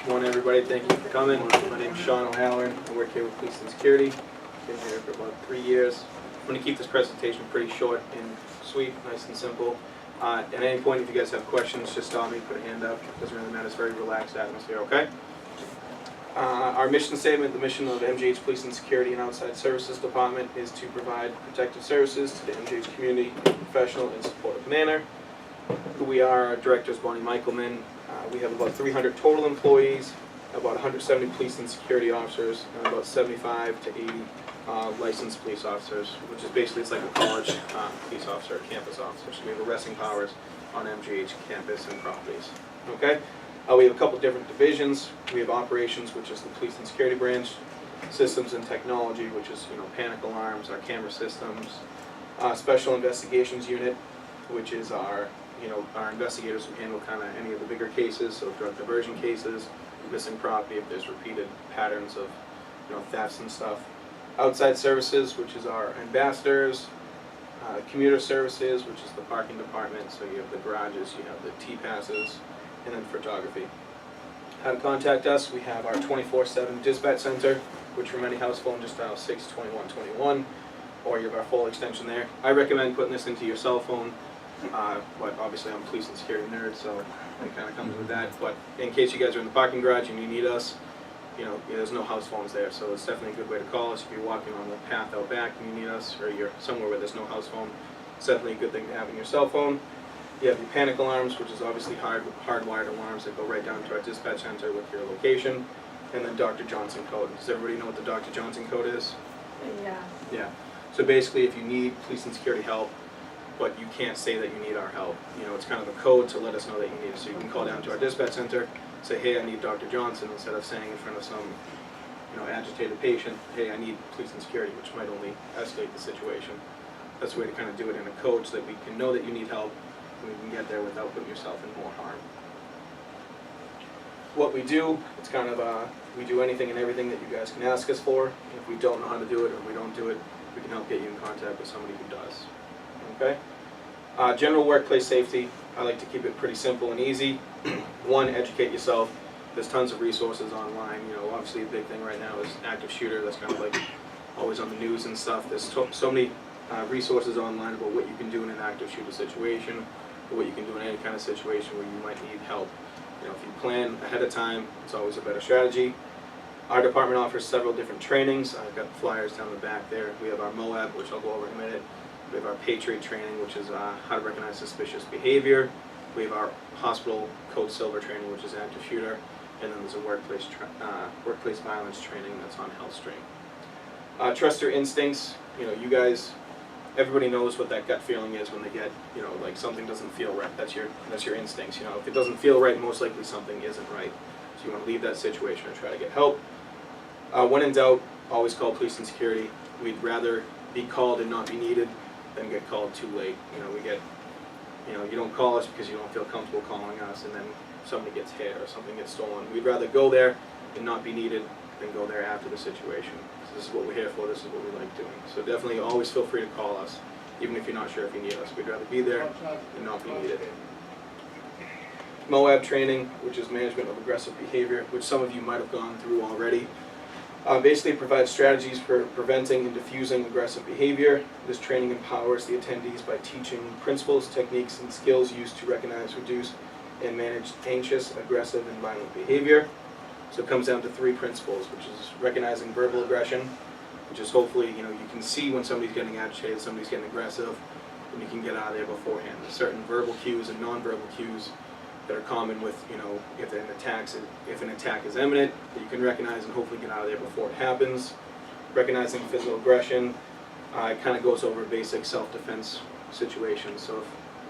Morning, everybody. Thank you for coming. My name is Sean O'Halloran. I work here with Police and Security. Been here for about 3 years. I'm going to keep this presentation pretty short and sweet, nice and simple. At any point, if you guys have questions, just stop me, put a hand up. It doesn't really matter. It's a very relaxed atmosphere, okay? Our mission statement, the mission of MGH Police and Security and Outside Services Department is to provide protective services to the MGH community in a professional and supportive manner. Who we are, our director is Bonnie Michaelman. We have about 300 total employees, about 170 police and security officers, and about 75 to 80 licensed police officers, which is basically, it's like a college police officer, a campus officer. So we have arresting powers on MGH campus and properties. Okay? We have a couple different divisions. We have operations, which is the police and security branch, systems and technology, which is, panic alarms, our camera systems, special investigations unit, which is our investigators who handle kind of any of the bigger cases, so drug diversion cases, missing property, if there's repeated patterns of, thefts and stuff. Outside services, which is our ambassadors, commuter services, which is the parking department, so you have the garages, you have the T-passes, and then photography. How to contact us, we have our 24/7 dispatch center, which from any house phone just dial 62121, or you have our full extension there. I recommend putting this into your cell phone. But obviously I'm a police and security nerd, so it kind of comes with that. But in case you guys are in the parking garage and you need us, there's no house phones there, so it's definitely a good way to call us. If you're walking on the path out back and you need us, or you're somewhere where there's no house phone, it's definitely a good thing to have in your cell phone. You have your panic alarms, which is obviously hardwired alarms that go right down to our dispatch center with your location, and then Dr. Johnson code. Does everybody know what the Dr. Johnson code is? Yeah. Yeah. So basically, if you need police and security help, but you can't say that you need our help. It's kind of a code to let us know that you need it. So you can call down to our dispatch center, say, hey, I need Dr. Johnson, instead of saying in front of some, agitated patient, hey, I need police and security, which might only escalate the situation. That's the way to kind of do it in a code so that we can know that you need help and we can get there without putting yourself in more harm. What we do, it's kind of, we do anything and everything that you guys can ask us for. If we don't know how to do it or we don't do it, we can help get you in contact with somebody who does. Okay? General workplace safety, I like to keep it pretty simple and easy. One, educate yourself. There's tons of resources online. Obviously a big thing right now is active shooter. That's kind of like always on the news and stuff. There's so many resources online about what you can do in an active shooter situation, or what you can do in any kind of situation where you might need help. If you plan ahead of time, it's always a better strategy. Our department offers several different trainings. I've got flyers down the back there. We have our MOAB, which I'll go over in a minute. We have our Patriot training, which is how to recognize suspicious behavior. We have our hospital code silver training, which is active shooter. And then there's a workplace violence training that's on HealthStream. Trust your instincts. You guys, everybody knows what that gut feeling is when they get, like something doesn't feel right. That's your instincts. If it doesn't feel right, most likely something isn't right. So you want to leave that situation and try to get help. When in doubt, always call police and security. We'd rather be called and not be needed than get called too late. You don't call us because you don't feel comfortable calling us, and then somebody gets hit or something gets stolen. We'd rather go there and not be needed than go there after the situation. So this is what we're here for. This is what we like doing. So definitely always feel free to call us, even if you're not sure if you need us. We'd rather be there than not be needed. MOAB training, which is management of aggressive behavior, which some of you might have gone through already. Basically provides strategies for preventing and diffusing aggressive behavior. This training empowers the attendees by teaching principles, techniques, and skills used to recognize, reduce, and manage anxious, aggressive, and violent behavior. So it comes down to 3 principles, which is recognizing verbal aggression, which is hopefully, you can see when somebody's getting agitated, somebody's getting aggressive, and you can get out of there beforehand. There's certain verbal cues and non-verbal cues that are common with, if an attack is imminent, that you can recognize and hopefully get out of there before it happens. Recognizing physical aggression, it kind of goes over basic self-defense situations. So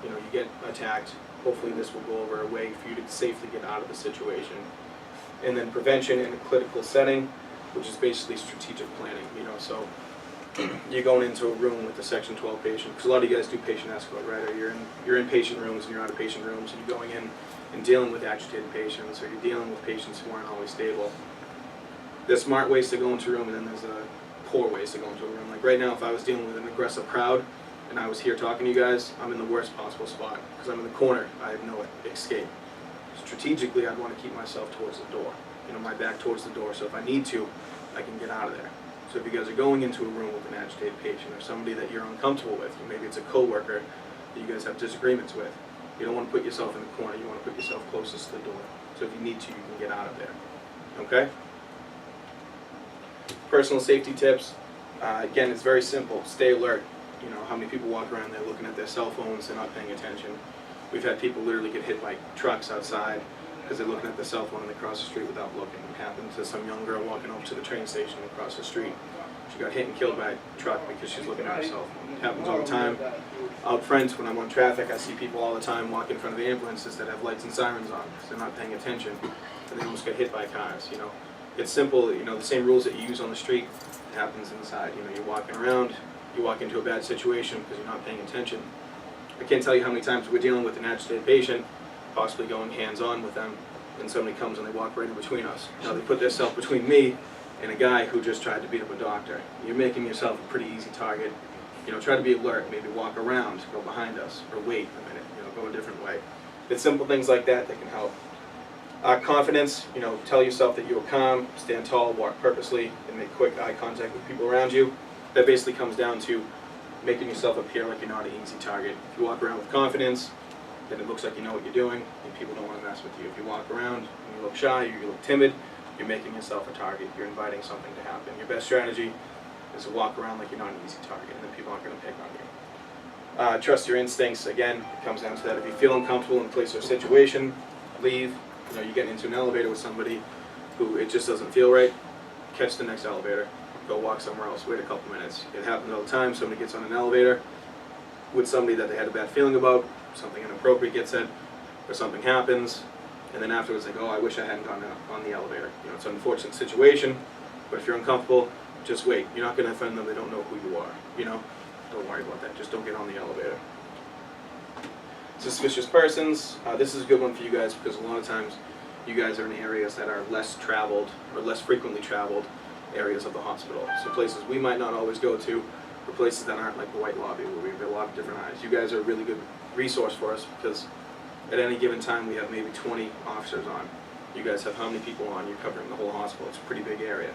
if you get attacked, hopefully this will go over a way for you to safely get out of the situation. And then prevention in a critical setting, which is basically strategic planning. So you're going into a room with a Section 12 patient, because a lot of you guys do patient escort, right? Or you're in patient rooms and you're out of patient rooms, and you're going in and dealing with agitated patients, or you're dealing with patients who aren't always stable. There's smart ways to go into a room, and then there's poor ways to go into a room. Like right now, if I was dealing with an aggressive crowd, and I was here talking to you guys, I'm in the worst possible spot, because I'm in the corner. I have no escape. strategically, I'd want to keep myself towards the door, my back towards the door, so if I need to, I can get out of there. So if you guys are going into a room with an agitated patient or somebody that you're uncomfortable with, or maybe it's a coworker that you guys have disagreements with, you don't want to put yourself in the corner, you want to put yourself closest to the door. So if you need to, you can get out of there. Okay? Personal safety tips. Again, it's very simple. Stay alert. How many people walk around there looking at their cell phones, they're not paying attention. We've had people literally get hit by trucks outside because they're looking at their cell phone and they cross the street without looking. It happened to some young girl walking up to the train station across the street. She got hit and killed by a truck because she's looking at her cell phone. It happens all the time. Out front, when I'm on traffic, I see people all the time walk in front of the ambulances that have lights and sirens on because they're not paying attention and they almost get hit by cars. It's simple. The same rules that you use on the street happens inside. You're walking around, you walk into a bad situation because you're not paying attention. I can't tell you how many times we're dealing with an agitated patient, possibly going hands-on with them, and somebody comes and they walk right in between us. Now they put themselves between me and a guy who just tried to beat up a doctor. You're making yourself a pretty easy target. Try to be alert, maybe walk around, go behind us, or wait a minute, go a different way. It's simple things like that that can help. Confidence, tell yourself that you're calm, stand tall, walk purposely, and make quick eye contact with people around you. That basically comes down to making yourself appear like you're not an easy target. If you walk around with confidence, then it looks like you know what you're doing, and people don't want to mess with you. If you walk around and you look shy, or you look timid, you're making yourself a target. You're inviting something to happen. Your best strategy is to walk around like you're not an easy target, and then people aren't going to pick on you. Trust your instincts. Again, it comes down to that. If you feel uncomfortable in a place or situation, leave. You're getting into an elevator with somebody who it just doesn't feel right, catch the next elevator. Go walk somewhere else, wait a couple minutes. It happens all the time. Somebody gets on an elevator with somebody that they had a bad feeling about, something inappropriate gets said, or something happens, and then afterwards they go, oh, I wish I hadn't gone on the elevator. It's an unfortunate situation, but if you're uncomfortable, just wait. You're not going to offend them. They don't know who you are. Don't worry about that. Just don't get on the elevator. Suspicious persons. This is a good one for you guys because a lot of times you guys are in areas that are less traveled or less frequently traveled areas of the hospital. So places we might not always go to, or places that aren't like the white lobby where we have a lot of different eyes. You guys are a really good resource for us because at any given time we have maybe 20 officers on. You guys have how many people on? You're covering the whole hospital. It's a pretty big area.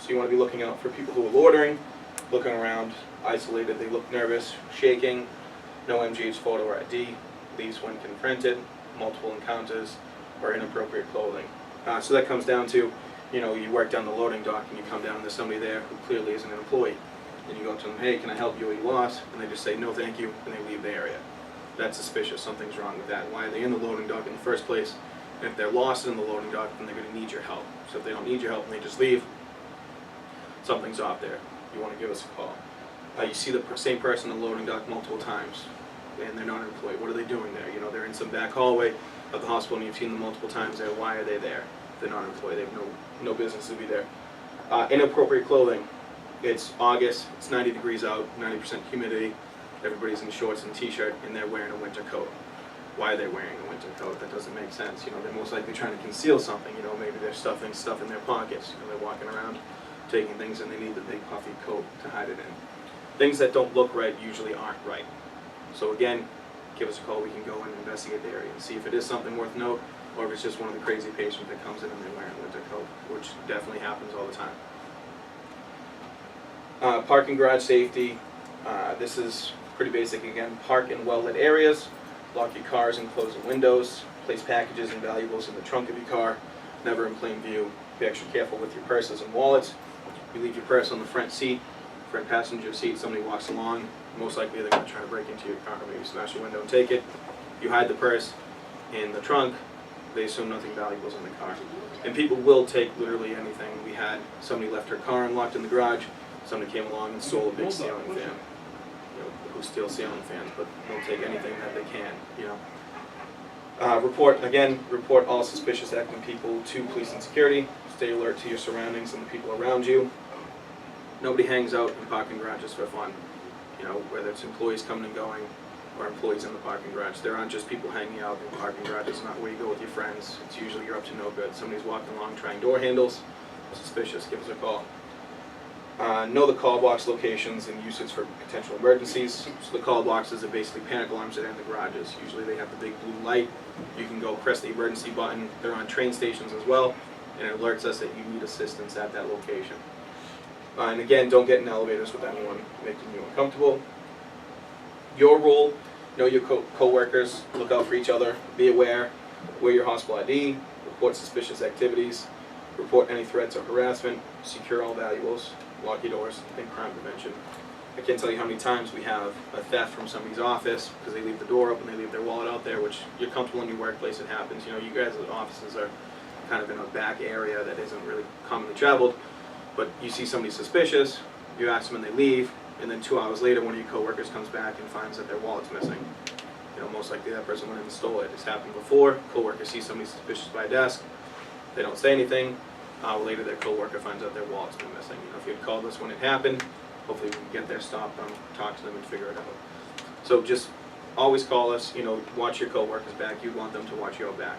So you want to be looking out for people who are loitering, looking around, isolated, they look nervous, shaking, no MGH photo or ID, leaves when confronted, multiple encounters, or inappropriate clothing. So that comes down to, you work down the loading dock and you come down and there's somebody there who clearly isn't an employee. And you go up to them, hey, can I help you? Are you lost? And they just say, no, thank you, and they leave the area. That's suspicious. Something's wrong with that. Why are they in the loading dock in the first place? And if they're lost in the loading dock, then they're going to need your help. So if they don't need your help and they just leave, something's off there. You want to give us a call. You see the same person in the loading dock multiple times, and they're not an employee. What are they doing there? They're in some back hallway of the hospital, and you've seen them multiple times there. Why are they there? They're not an employee. They have no business to be there. Inappropriate clothing. It's August. It's 90 degrees out, 90% humidity. Everybody's in shorts and t-shirt, and they're wearing a winter coat. Why are they wearing a winter coat? That doesn't make sense. They're most likely trying to conceal something. Maybe they're stuffing stuff in their pockets. They're walking around taking things, and they need the big puffy coat to hide it in. Things that don't look right usually aren't right. So again, give us a call. We can go and investigate the area and see if it is something worth note, or if it's just one of the crazy patients that comes in and they're wearing a winter coat, which definitely happens all the time. Parking garage safety. This is pretty basic again. Park in well-lit areas. Lock your cars and close the windows. Place packages and valuables in the trunk of your car. Never in plain view. Be extra careful with your purses and wallets. You leave your purse on the front seat, front passenger seat. Somebody walks along. Most likely they're going to try to break into your car, maybe smash your window and take it. You hide the purse in the trunk. They assume nothing valuable is in the car. And people will take literally anything. We had somebody left her car unlocked in the garage. Somebody came along and stole a big ceiling fan. Who steal ceiling fans, but they'll take anything that they can. Report all suspicious acting people to police and security. Stay alert to your surroundings and the people around you. Nobody hangs out in parking garages for fun. Whether it's employees coming and going or employees in the parking garage. There aren't just people hanging out in parking garages. It's not where you go with your friends. It's usually you're up to no good. Somebody's walking along trying door handles. Suspicious, give us a call. Know the call box locations and usage for potential emergencies. So the call boxes are basically panic alarms that are in the garages. Usually they have the big blue light. You can go press the emergency button. They're on train stations as well, and it alerts us that you need assistance at that location. And again, don't get in elevators with anyone making you uncomfortable. Your role, know your co-workers, look out for each other, be aware, wear your hospital ID, report suspicious activities, report any threats or harassment, secure all valuables, lock your doors, and crime prevention. I can't tell you how many times we have a theft from somebody's office because they leave the door open, they leave their wallet out there, which you're comfortable in your workplace, it happens. You know, you guys' offices are kind of in a back area that isn't really commonly traveled, but you see somebody suspicious, you ask them and they leave, and then 2 hours later one of your coworkers comes back and finds that their wallet's missing. You know, most likely that person went in and stole it. It's happened before. Coworker sees somebody suspicious by a desk, they don't say anything. Later their coworker finds out their wallet's been missing. You know, if you had called us when it happened, hopefully we can get there, stop them, talk to them, and figure it out. So just always call us. You know, watch your coworkers back. You want them to watch your back.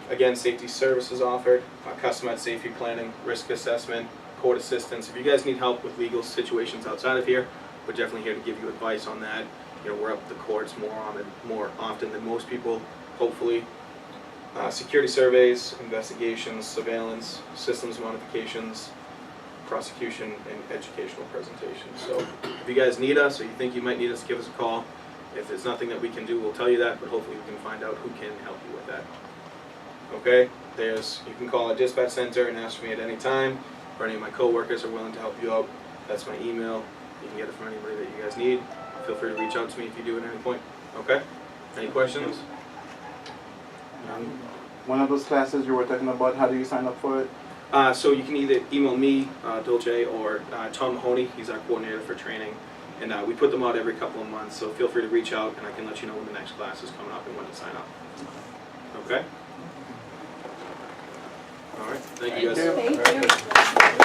Again, safety services offered, customized safety planning, risk assessment, court assistance. If you guys need help with legal situations outside of here, we're definitely here to give you advice on that. You know, we're up at the courts more often than most people, hopefully. Security surveys, investigations, surveillance, systems modifications, prosecution, and educational presentations. So if you guys need us or you think you might need us, give us a call. If there's nothing that we can do, we'll tell you that, but hopefully we can find out who can help you with that. Okay, you can call our dispatch center and ask for me at any time, or any of my coworkers are willing to help you out. That's my email. You can get it from anybody that you guys need. Feel free to reach out to me if you do at any point. Okay? Any questions? One of those classes you were talking about, how do you sign up for it? So you can either email me, Dolce, or Tom Mahoney. He's our coordinator for training. And we put them out every couple of months, so feel free to reach out and I can let you know when the next class is coming up and when to sign up. Okay? All right. Thank you guys. Thank you.